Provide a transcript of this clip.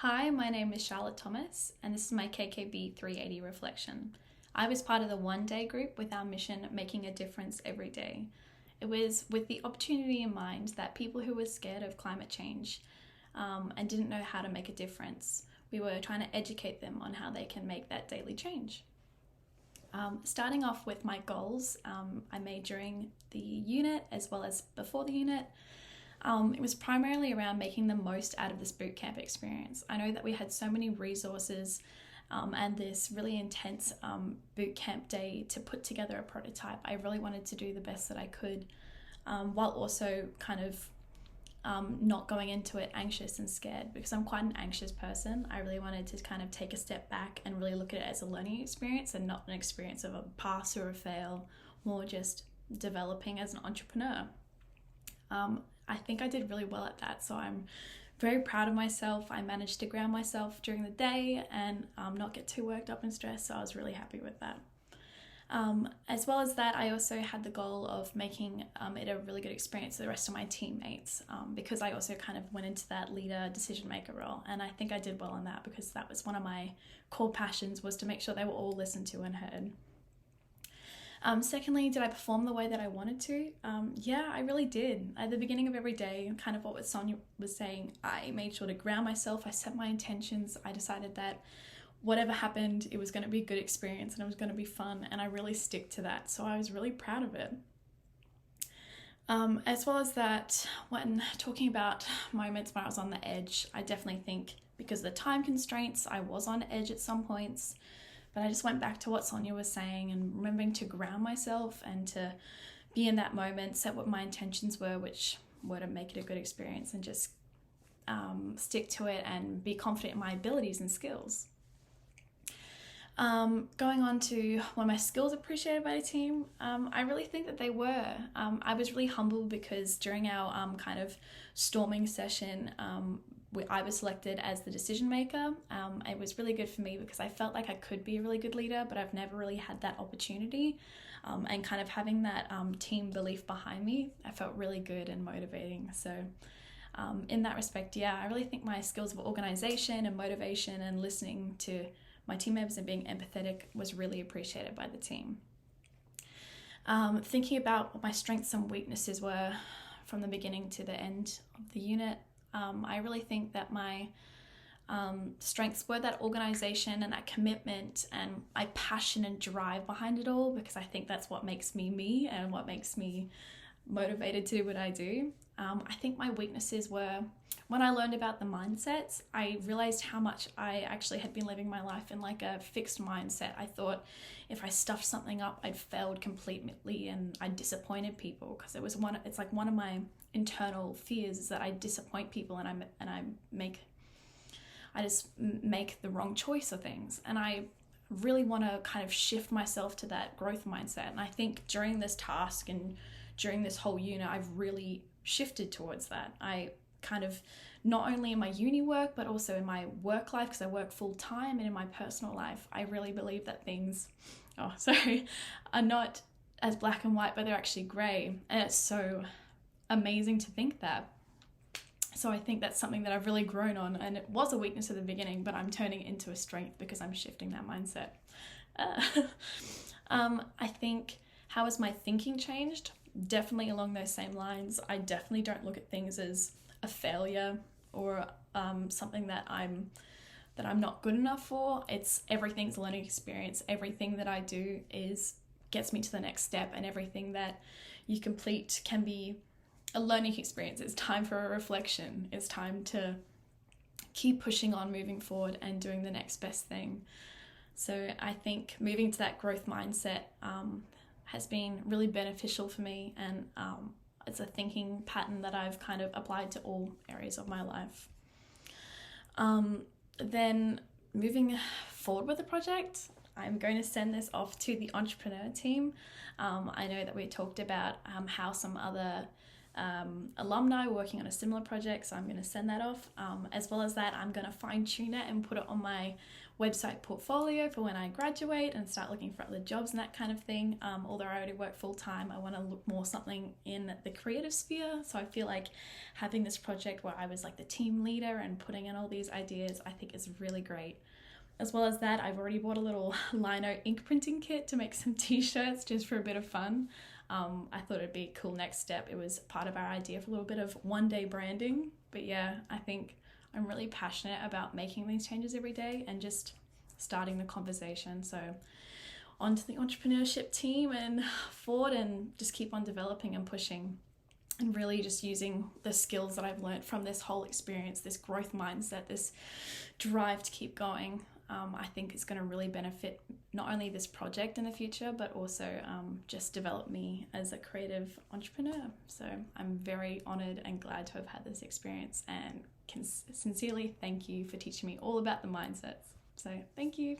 Hi, my name is Charlotte Thomas, and this is my KKB380 reflection. I was part of the one-day group with our mission making a difference every day. It was with the opportunity in mind that people who were scared of climate change and didn't know how to make a difference, we were trying to educate them on how they can make that daily change. Starting off with my goals I made during the unit as well as before the unit. It was primarily around making the most out of this bootcamp experience. I know that we had so many resources and this really intense bootcamp day to put together a prototype. I really wanted to do the best that I could while also kind of not going into it anxious and scared, because I'm quite an anxious person. I really wanted to kind of take a step back and really look at it as a learning experience and not an experience of a pass or a fail, more just developing as an entrepreneur. I think I did really well at that, so I'm very proud of myself. I managed to ground myself during the day and not get too worked up and stressed, so I was really happy with that. As well as that, I also had the goal of making it a really good experience for the rest of my teammates, because I also kind of went into that leader decision maker role, and I think I did well in that because that was one of my core passions, was to make sure they were all listened to and heard. Secondly, did I perform the way that I wanted to? Yeah, I really did. At the beginning of every day, kind of what Sonia was saying, I made sure to ground myself. I set my intentions. I decided that whatever happened, it was going to be a good experience and it was going to be fun, and I really stick to that. So I was really proud of it. As well as that, when talking about moments when I was on the edge, I definitely think because of the time constraints, I was on edge at some points. But I just went back to what Sonia was saying and remembering to ground myself and to be in that moment, set what my intentions were, which were to make it a good experience, and just stick to it and be confident in my abilities and skills. Going on to were my skills appreciated by the team? I really think that they were. I was really humbled because during our kind of storming session, I was selected as the decision maker. It was really good for me because I felt like I could be a really good leader, but I've never really had that opportunity. And kind of having that team belief behind me, I felt really good and motivating. So in that respect, yeah, I really think my skills of organization and motivation and listening to my team members and being empathetic was really appreciated by the team. Thinking about what my strengths and weaknesses were from the beginning to the end of the unit, I really think that my strengths were that organization and that commitment and my passion and drive behind it all, because I think that's what makes me me and what makes me motivated to do what I do. I think my weaknesses were when I learned about the mindsets, I realized how much I actually had been living my life in like a fixed mindset. I thought if I stuffed something up, I'd failed completely and I disappointed people, because it's like one of my internal fears is that I disappoint people and I just make the wrong choice of things. And I really want to kind of shift myself to that growth mindset. And I think during this task and during this whole unit, I've really shifted towards that. I kind of, not only in my uni work, but also in my work life, because I work full time, and in my personal life, I really believe that things, are not as black and white, but they're actually grey. And it's so amazing to think that. So I think that's something that I've really grown on, and it was a weakness at the beginning, but I'm turning it into a strength because I'm shifting that mindset. I think, how has my thinking changed? Definitely along those same lines. I definitely don't look at things as a failure or something that I'm not good enough for. Everything's a learning experience. Everything that I do gets me to the next step, and everything that you complete can be a learning experience. It's time for a reflection. It's time to keep pushing on, moving forward, and doing the next best thing. So I think moving to that growth mindset has been really beneficial for me, and it's a thinking pattern that I've kind of applied to all areas of my life. Then moving forward with the project, I'm going to send this off to the entrepreneur team. I know that we talked about how some other alumni were working on a similar project, so I'm going to send that off. As well as that, I'm going to fine tune it and put it on my website portfolio for when I graduate and start looking for other jobs and that kind of thing. Although I already work full time, I want to look more something in the creative sphere. So I feel like having this project where I was like the team leader and putting in all these ideas, I think is really great. As well as that, I've already bought a little lino ink printing kit to make some t-shirts just for a bit of fun. I thought it'd be a cool next step. It was part of our idea for a little bit of one-day branding. But yeah, I think I'm really passionate about making these changes every day and just starting the conversation. So onto the entrepreneurship team and forward, and just keep on developing and pushing, and really just using the skills that I've learned from this whole experience, this growth mindset, this drive to keep going. I think it's going to really benefit not only this project in the future, but also just develop me as a creative entrepreneur. So I'm very honoured and glad to have had this experience, and can sincerely thank you for teaching me all about the mindsets. So thank you.